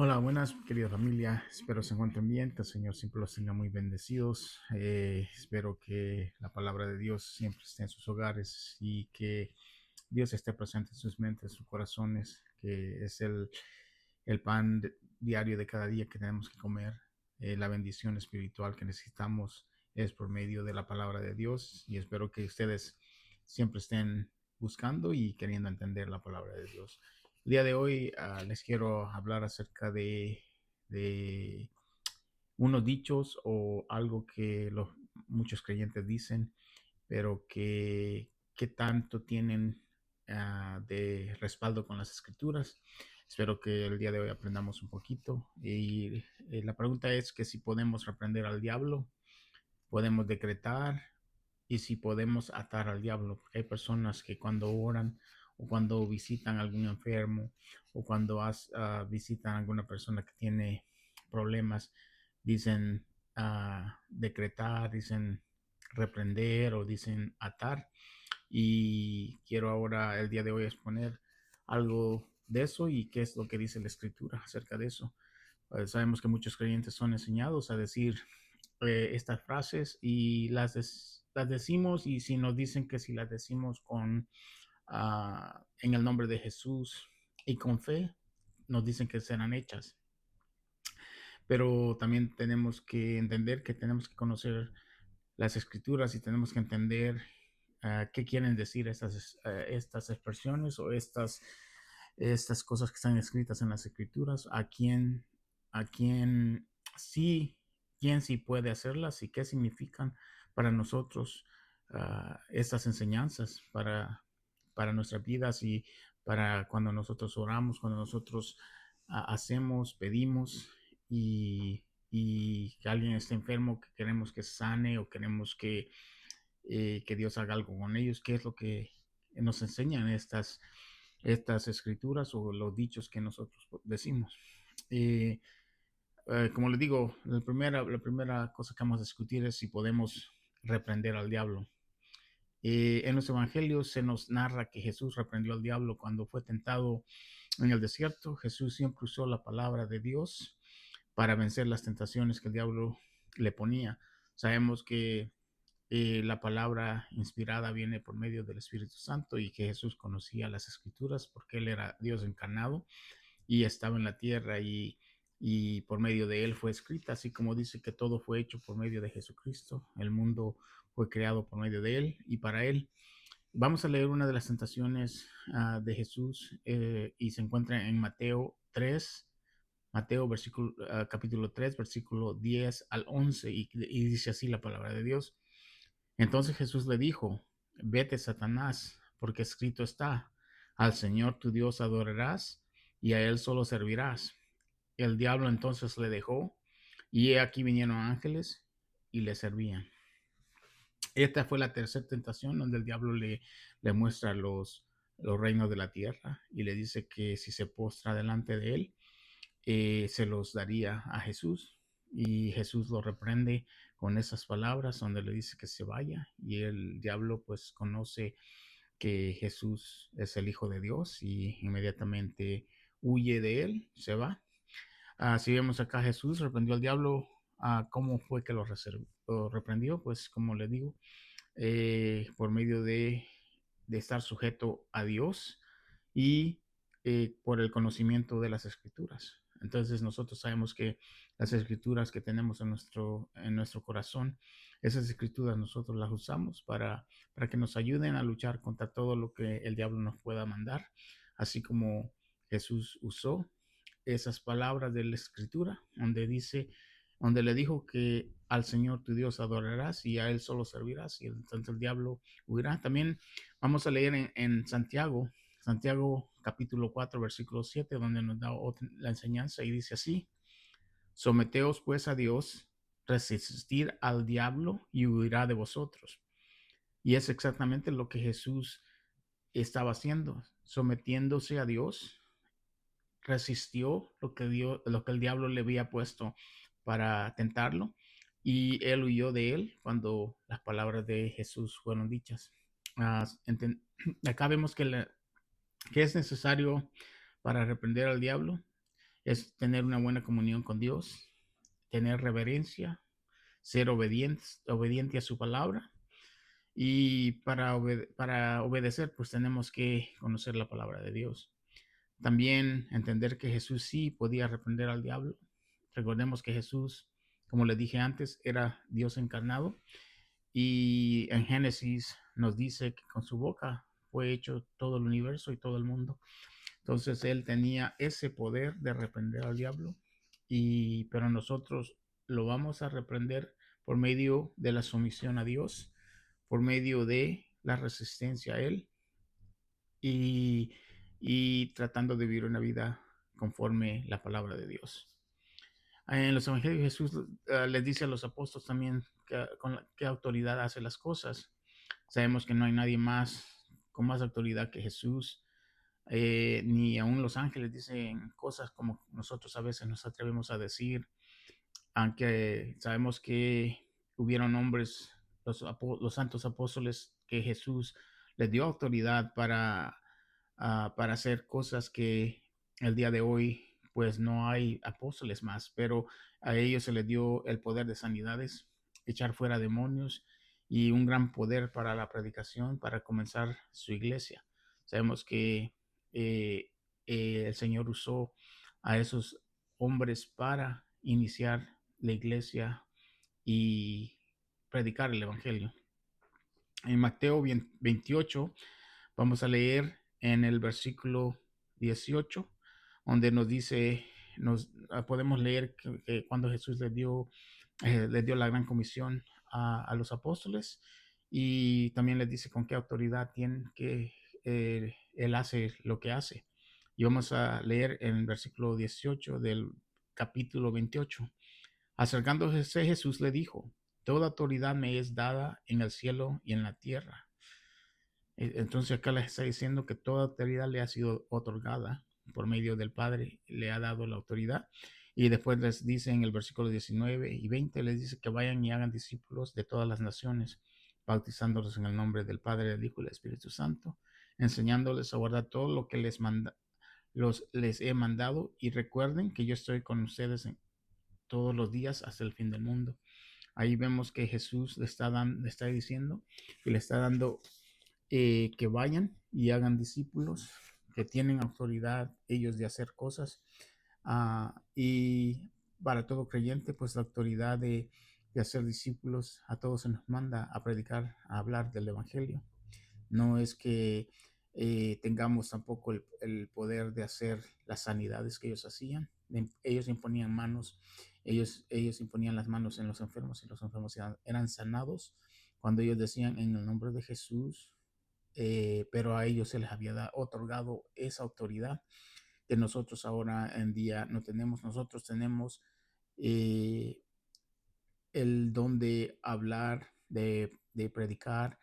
Hola, buenas, querida familia. Espero se encuentren bien, que el Señor siempre los tenga muy bendecidos. Espero que la palabra de Dios siempre esté en sus hogares y que Dios esté presente en sus mentes, en sus corazones, que es el pan diario de cada día que tenemos que comer. La bendición espiritual que necesitamos es por medio de la palabra de Dios y espero que ustedes siempre estén buscando y queriendo entender la palabra de Dios. El día de hoy les quiero hablar acerca de unos dichos o algo que muchos creyentes dicen, pero que tanto tienen de respaldo con las escrituras. Espero que el día de hoy aprendamos un poquito. Y la pregunta es que si podemos reprender al diablo, podemos decretar y si podemos atar al diablo. Porque hay personas que cuando oran o cuando visitan a algún enfermo o cuando visitan a alguna persona que tiene problemas, dicen decretar, dicen reprender o dicen atar. Y quiero ahora, el día de hoy, exponer algo de eso y qué es lo que dice la escritura acerca de eso. Sabemos que muchos creyentes son enseñados a decir estas frases y las decimos y si nos dicen que si las decimos en el nombre de Jesús y con fe, nos dicen que serán hechas. Pero también tenemos que entender que tenemos que conocer las escrituras y tenemos que entender qué quieren decir estas expresiones o estas cosas que están escritas en las escrituras, a quién sí, quién sí puede hacerlas y qué significan para nosotros estas enseñanzas para nuestras vidas y para cuando nosotros oramos, cuando nosotros hacemos, pedimos y que alguien esté enfermo, que queremos que sane o queremos que Dios haga algo con ellos, qué es lo que nos enseñan estas escrituras o los dichos que nosotros decimos. Eh, como les digo, la primera cosa que vamos a discutir es si podemos reprender al diablo. En los evangelios se nos narra que Jesús reprendió al diablo cuando fue tentado en el desierto. Jesús siempre usó la palabra de Dios para vencer las tentaciones que el diablo le ponía. Sabemos que la palabra inspirada viene por medio del Espíritu Santo y que Jesús conocía las escrituras porque Él era Dios encarnado y estaba en la tierra y por medio de Él fue escrita, así como dice que todo fue hecho por medio de Jesucristo. El mundo fue creado por medio de Él y para Él. Vamos a leer una de las tentaciones de Jesús y se encuentra en Mateo capítulo 3, versículo 10 al 11 y dice así la palabra de Dios. Entonces Jesús le dijo, vete, Satanás, porque escrito está, al Señor tu Dios adorarás y a Él solo servirás. El diablo entonces le dejó y he aquí vinieron ángeles y le servían. Esta fue la tercera tentación donde el diablo le muestra los reinos de la tierra y le dice que si se postra delante de él, se los daría a Jesús. Y Jesús lo reprende con esas palabras donde le dice que se vaya y el diablo pues conoce que Jesús es el Hijo de Dios y inmediatamente huye de él, se va. Si vemos acá Jesús reprendió al diablo. ¿Cómo fue que lo reprendió? Pues como le digo, por medio de estar sujeto a Dios y por el conocimiento de las escrituras. Entonces nosotros sabemos que las escrituras que tenemos en nuestro corazón, esas escrituras nosotros las usamos para que nos ayuden a luchar contra todo lo que el diablo nos pueda mandar, así como Jesús usó esas palabras de la escritura, donde le dijo que al Señor tu Dios adorarás y a Él solo servirás, y entonces el diablo huirá. También vamos a leer en Santiago capítulo 4, versículo 7, donde nos da la enseñanza y dice así, someteos pues a Dios, resistir al diablo y huirá de vosotros. Y es exactamente lo que Jesús estaba haciendo, sometiéndose a Dios, resistió lo que el diablo le había puesto para tentarlo y él huyó de él cuando las palabras de Jesús fueron dichas. Ah, Acá vemos que es necesario para reprender al diablo es tener una buena comunión con Dios, tener reverencia, ser obediente a su palabra. Y para obedecer, pues tenemos que conocer la palabra de Dios. También entender que Jesús sí podía reprender al diablo. Recordemos que Jesús, como les dije antes, era Dios encarnado. Y en Génesis nos dice que con su boca fue hecho todo el universo y todo el mundo. Entonces él tenía ese poder de reprender al diablo. Pero nosotros lo vamos a reprender por medio de la sumisión a Dios, por medio de la resistencia a Él y, y tratando de vivir una vida conforme la palabra de Dios. En los evangelios Jesús les dice a los apóstoles también con qué autoridad hace las cosas. Sabemos que no hay nadie más con más autoridad que Jesús, ni aún los ángeles dicen cosas como nosotros a veces nos atrevemos a decir, aunque sabemos que hubieron hombres, los santos apóstoles, que Jesús les dio autoridad para hacer cosas que el día de hoy pues no hay apóstoles más, pero a ellos se les dio el poder de sanidades, echar fuera demonios y un gran poder para la predicación, para comenzar su iglesia. Sabemos que eh, el Señor usó a esos hombres para iniciar la iglesia y predicar el evangelio. En Mateo 28 vamos a leer en el versículo 18, donde nos dice, podemos leer que cuando Jesús les dio la gran comisión a los apóstoles, y también les dice con qué autoridad tienen que Él hace lo que hace. Y vamos a leer en el versículo 18 del capítulo 28. Acercándose Jesús le dijo, toda autoridad me es dada en el cielo y en la tierra. Entonces acá les está diciendo que toda autoridad le ha sido otorgada por medio del Padre, le ha dado la autoridad. Y después les dice en el versículo 19 y 20, les dice que vayan y hagan discípulos de todas las naciones, bautizándolos en el nombre del Padre, del Hijo y del Espíritu Santo, enseñándoles a guardar todo lo que les he mandado, y recuerden que yo estoy con ustedes todos los días hasta el fin del mundo. Ahí vemos que Jesús le está diciendo y le está dando que vayan y hagan discípulos, que tienen autoridad ellos de hacer cosas. Y para todo creyente, pues la autoridad de hacer discípulos, a todos se nos manda a predicar, a hablar del Evangelio. No es que tengamos tampoco el poder de hacer las sanidades que ellos hacían. Ellos imponían manos, ellos imponían las manos en los enfermos y los enfermos eran sanados cuando ellos decían en el nombre de Jesús, pero a ellos se les había otorgado esa autoridad que nosotros ahora en día no tenemos. Nosotros tenemos eh, el don de hablar, de predicar,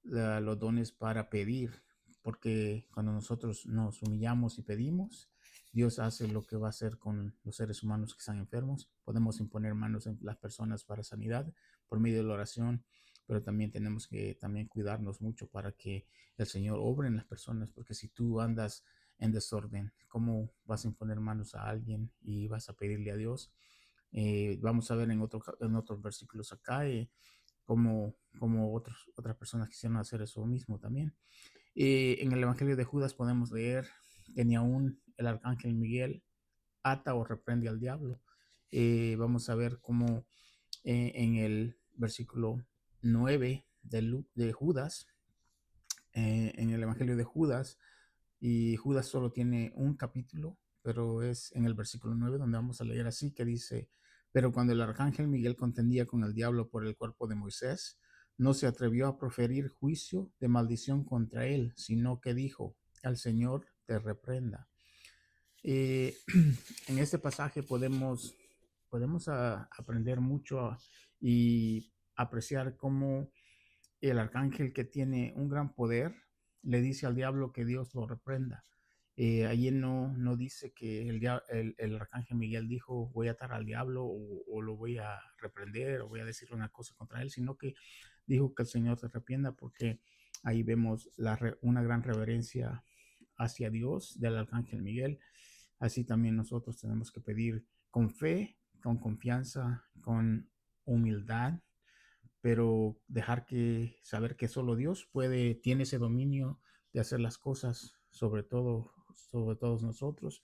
los dones para pedir, porque cuando nosotros nos humillamos y pedimos, Dios hace lo que va a hacer con los seres humanos que están enfermos. Podemos imponer manos en las personas para sanidad por medio de la oración, pero también tenemos que también cuidarnos mucho para que el Señor obre en las personas, porque si tú andas en desorden, ¿cómo vas a imponer manos a alguien y vas a pedirle a Dios? Vamos a ver en otros versículos acá como otras personas quisieron hacer eso mismo también. En el Evangelio de Judas podemos leer que ni aún el arcángel Miguel ata o reprende al diablo. Vamos a ver cómo en el versículo 9 de Judas, en el Evangelio de Judas, y Judas solo tiene un capítulo, pero es en el versículo 9 donde vamos a leer así, que dice, pero cuando el arcángel Miguel contendía con el diablo por el cuerpo de Moisés, no se atrevió a proferir juicio de maldición contra él, sino que dijo, al Señor te reprenda. Eh, en este pasaje podemos aprender mucho y apreciar cómo el arcángel, que tiene un gran poder, le dice al diablo que Dios lo reprenda. Allí no dice que el arcángel Miguel dijo voy a atar al diablo o lo voy a reprender o voy a decirle una cosa contra él, sino que dijo que el Señor se reprenda, porque ahí vemos una gran reverencia hacia Dios del arcángel Miguel. así también nosotros tenemos que pedir con fe, con confianza, con humildad, pero dejar que saber que solo Dios tiene ese dominio de hacer las cosas sobre todos nosotros.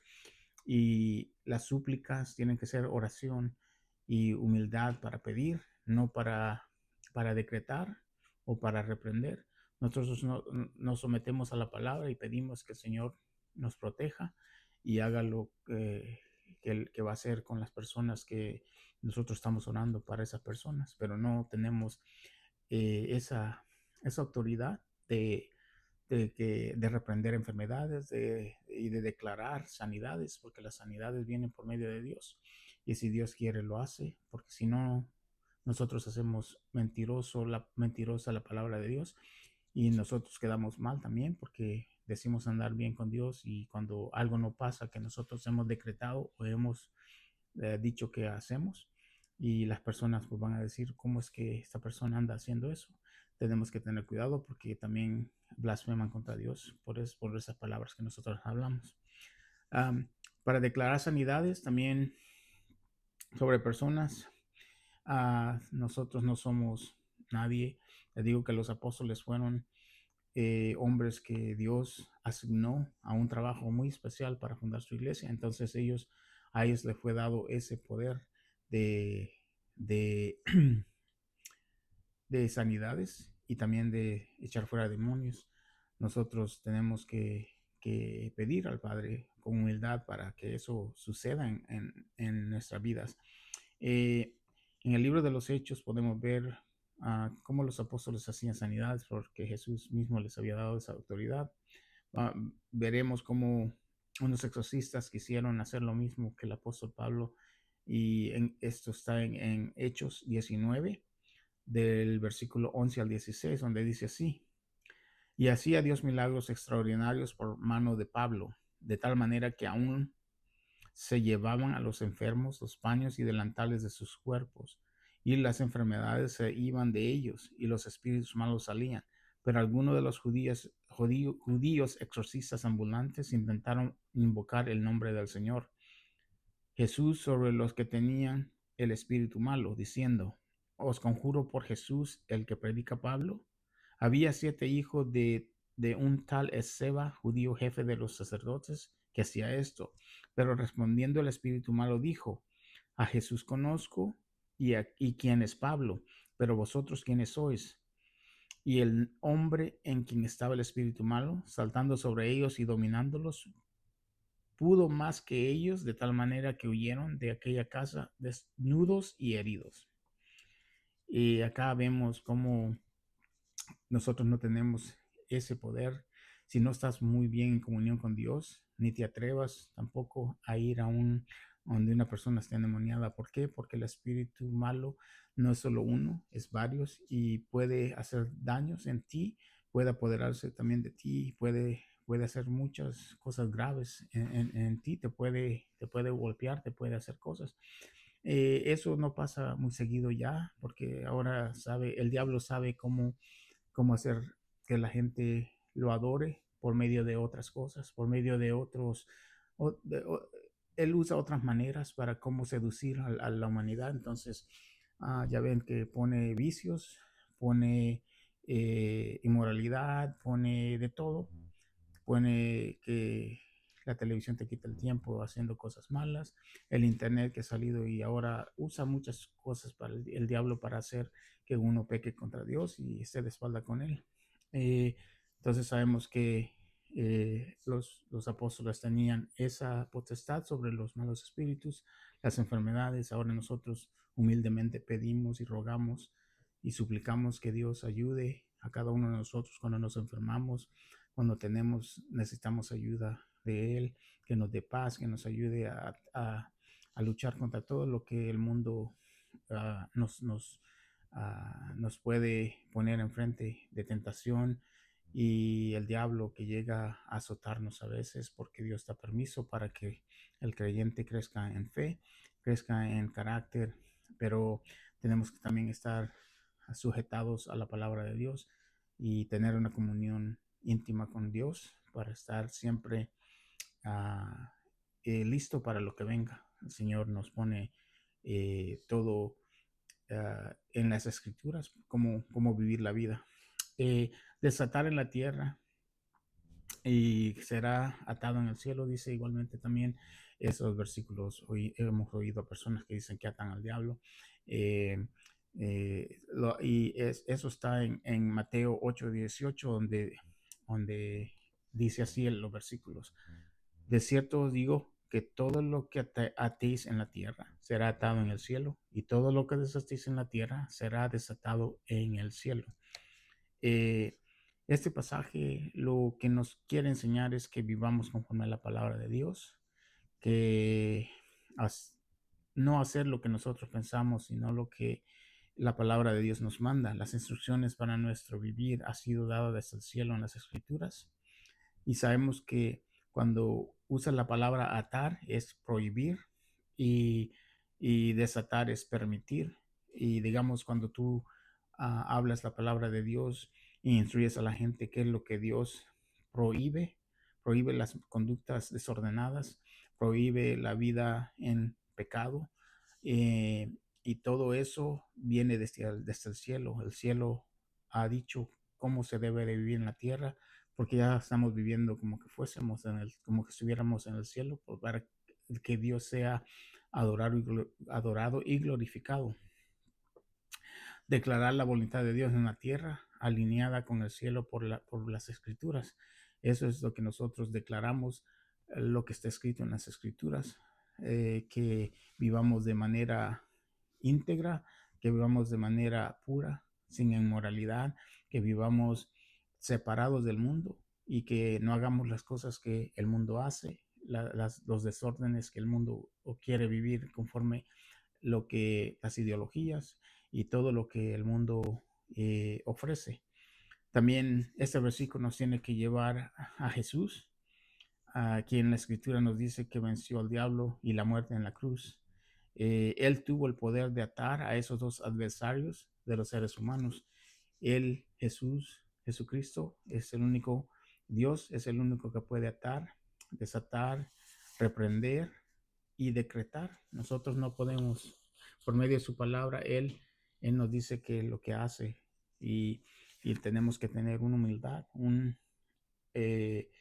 Y las súplicas tienen que ser oración y humildad para pedir, no para decretar o para reprender. Nosotros nos sometemos a la palabra y pedimos que el Señor nos proteja y haga lo que va a hacer con las personas que nosotros estamos orando para esas personas, pero no tenemos esa autoridad de reprender enfermedades y de declarar sanidades, porque las sanidades vienen por medio de Dios. Y si Dios quiere, lo hace, porque si no, nosotros hacemos mentirosa la palabra de Dios y nosotros quedamos mal también, porque decimos andar bien con Dios y cuando algo no pasa que nosotros hemos decretado o hemos dicho que hacemos, y las personas pues van a decir cómo es que esta persona anda haciendo eso. Tenemos que tener cuidado porque también blasfeman contra Dios por esas palabras que nosotros hablamos. Um, para declarar sanidades también sobre personas, nosotros no somos nadie. Les digo que los apóstoles fueron hombres que Dios asignó a un trabajo muy especial para fundar su iglesia. Entonces a ellos les fue dado ese poder de, de, de sanidades y también de echar fuera demonios. Nosotros tenemos que pedir al Padre con humildad para que eso suceda en nuestras vidas. Eh, en el libro de los Hechos podemos ver cómo los apóstoles hacían sanidades porque Jesús mismo les había dado esa autoridad. Veremos cómo unos exorcistas quisieron hacer lo mismo que el apóstol Pablo, y esto está en Hechos 19, del versículo 11 al 16, donde dice así: y hacía Dios milagros extraordinarios por mano de Pablo, de tal manera que aún se llevaban a los enfermos los paños y delantales de sus cuerpos, y las enfermedades se iban de ellos, y los espíritus malos salían. Pero algunos de los judíos exorcistas ambulantes intentaron invocar el nombre del Señor Jesús sobre los que tenían el espíritu malo, diciendo: os conjuro por Jesús, el que predica Pablo. Había 7 hijos de un tal Esceva, judío jefe de los sacerdotes, que hacía esto. Pero respondiendo el espíritu malo dijo: a Jesús conozco y quién es Pablo, pero vosotros quiénes sois. Y el hombre en quien estaba el espíritu malo, saltando sobre ellos y dominándolos, pudo más que ellos, de tal manera que huyeron de aquella casa desnudos y heridos. Y acá vemos cómo nosotros no tenemos ese poder. Si no estás muy bien en comunión con Dios, ni te atrevas tampoco a ir donde una persona está endemoniada. ¿Por qué? Porque el espíritu malo no es solo uno, es varios y puede hacer daños en ti, puede apoderarse también de ti, puede hacer muchas cosas graves en ti, te puede golpear, te puede hacer cosas. Eso no pasa muy seguido ya, porque ahora el diablo sabe cómo hacer que la gente lo adore por medio de otras cosas, por medio de otros, o- de- o- él usa otras maneras para cómo seducir a la humanidad. Entonces, ya ven que pone vicios, pone inmoralidad, pone de todo, pone que la televisión te quita el tiempo haciendo cosas malas, el internet que ha salido y ahora usa muchas cosas para el diablo para hacer que uno peque contra Dios y esté de espalda con él. Eh, entonces sabemos que los apóstoles tenían esa potestad sobre los malos espíritus, las enfermedades. Ahora nosotros humildemente pedimos y rogamos y suplicamos que Dios ayude a cada uno de nosotros cuando nos enfermamos, cuando necesitamos ayuda de Él, que nos dé paz, que nos ayude a luchar contra todo lo que el mundo nos puede poner enfrente de tentación y el diablo que llega a azotarnos a veces, porque Dios da permiso para que el creyente crezca en fe, crezca en carácter, pero tenemos que también estar sujetados a la palabra de Dios y tener una comunión íntima con Dios para estar siempre uh, listo para lo que venga. El Señor nos pone todo en las escrituras, cómo vivir la vida. Desatar en la tierra y será atado en el cielo, dice igualmente también esos versículos. Hoy hemos oído a personas que dicen que atan al diablo. eh, eso está en Mateo 8:18, donde dice así en los versículos: de cierto os digo que todo lo que atéis en la tierra será atado en el cielo, y todo lo que desatéis en la tierra será desatado en el cielo. Eh, este pasaje lo que nos quiere enseñar es que vivamos conforme a la palabra de Dios, que no hacer lo que nosotros pensamos, sino lo que la palabra de Dios nos manda. Las instrucciones para nuestro vivir ha sido dada desde el cielo en las escrituras, y sabemos que cuando usa la palabra atar es prohibir, y, y desatar es permitir. Y digamos, cuando tú hablas la palabra de Dios e instruyes a la gente qué es lo que Dios prohíbe, prohíbe las conductas desordenadas, prohíbe la vida en pecado, eh, y todo eso viene desde el cielo. El cielo ha dicho cómo se debe de vivir en la tierra, porque ya estamos viviendo como que fuésemos como que estuviéramos en el cielo, para que Dios sea adorado y glorificado. Declarar la voluntad de Dios en la tierra, alineada con el cielo por las escrituras. Eso es lo que nosotros declaramos, lo que está escrito en las escrituras, que vivamos de manera íntegra, que vivamos de manera pura, sin inmoralidad, que vivamos separados del mundo y que no hagamos las cosas que el mundo hace, los desórdenes que el mundo quiere vivir conforme lo que las ideologías y todo lo que el mundo ofrece. También este versículo nos tiene que llevar a Jesús, a quien la escritura nos dice que venció al diablo y la muerte en la cruz. Él tuvo el poder de atar a esos dos adversarios de los seres humanos. Él, Jesucristo, es el único Dios, es el único que puede atar, desatar, reprender y decretar. Nosotros no podemos. Por medio de su palabra, Él nos dice que lo que hace, y, y tenemos que tener una humildad, eh,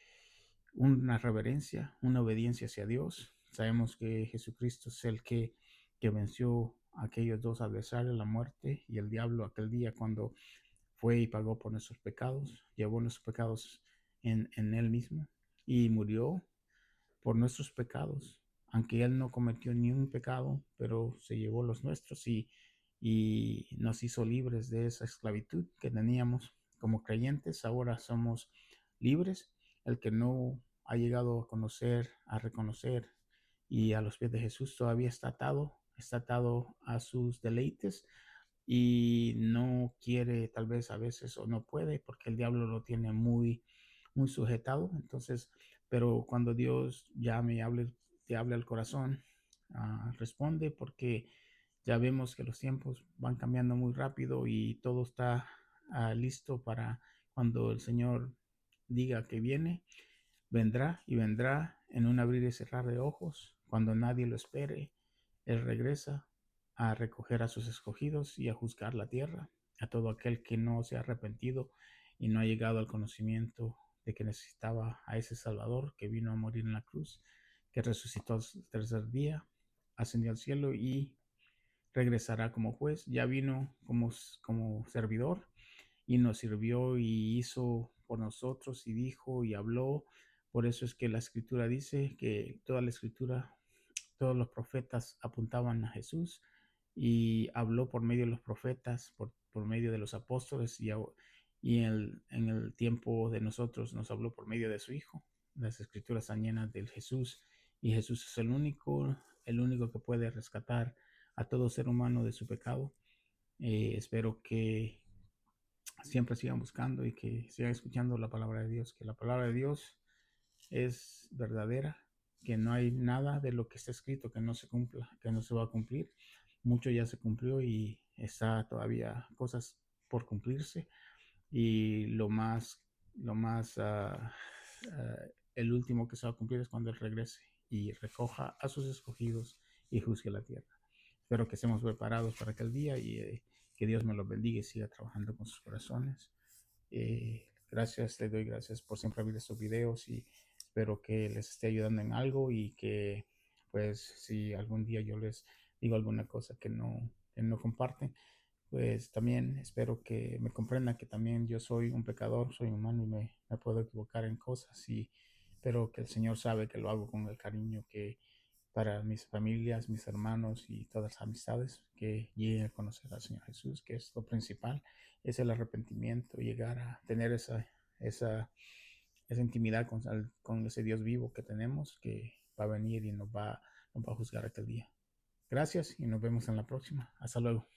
una reverencia, una obediencia hacia Dios. Sabemos que Jesucristo es el que venció a aquellos dos adversarios, la muerte y el diablo, aquel día cuando fue y pagó por nuestros pecados, llevó nuestros pecados en Él mismo y murió por nuestros pecados, aunque Él no cometió ni un pecado, pero se llevó los nuestros, y nos hizo libres de esa esclavitud que teníamos como creyentes. Ahora somos libres. El que no ha llegado a conocer, a reconocer y a los pies de Jesús todavía está atado a sus deleites, y no quiere, tal vez a veces, o no puede, porque el diablo lo tiene muy sujetado. Entonces, pero cuando Dios llame y te habla al corazón, responde, porque ya vemos que los tiempos van cambiando muy rápido y todo está listo para cuando el Señor diga que viene. Vendrá, y vendrá en un abrir y cerrar de ojos, cuando nadie lo espere. Él regresa a recoger a sus escogidos y a juzgar la tierra, a todo aquel que no se ha arrepentido y no ha llegado al conocimiento de que necesitaba a ese Salvador que vino a morir en la cruz, que resucitó al tercer día, ascendió al cielo y regresará como juez. Ya vino como servidor y nos sirvió y hizo por nosotros y dijo y habló. Por eso es que la escritura dice que toda la escritura, todos los profetas apuntaban a Jesús, y habló por medio de los profetas, por medio de los apóstoles, y en el tiempo de nosotros nos habló por medio de su Hijo. Las escrituras están llenas del Jesús, y Jesús es el único que puede rescatar a todo ser humano de su pecado. Espero que siempre sigan buscando y que sigan escuchando la palabra de Dios, que la palabra de Dios es verdadera, que no hay nada de lo que está escrito que no se cumpla, que no se va a cumplir. Mucho ya se cumplió y está todavía cosas por cumplirse, y lo más, el último que se va a cumplir es cuando Él regrese. y recoja a sus escogidos y juzgue la tierra. Espero que estemos preparados para aquel día y que Dios me los bendiga y siga trabajando con sus corazones. Gracias, le doy gracias por siempre ver estos videos y espero que les esté ayudando en algo y que pues si algún día yo les digo alguna cosa que no comparten, pues también espero que me comprendan que también yo soy un pecador, soy humano y me puedo equivocar en cosas, pero que el Señor sabe que lo hago con el cariño que para mis familias, mis hermanos y todas las amistades que lleguen a conocer al Señor Jesús, que es lo principal, es el arrepentimiento, llegar a tener esa, esa intimidad con ese Dios vivo que tenemos, que va a venir y nos va a juzgar aquel día. Gracias y nos vemos en la próxima. Hasta luego.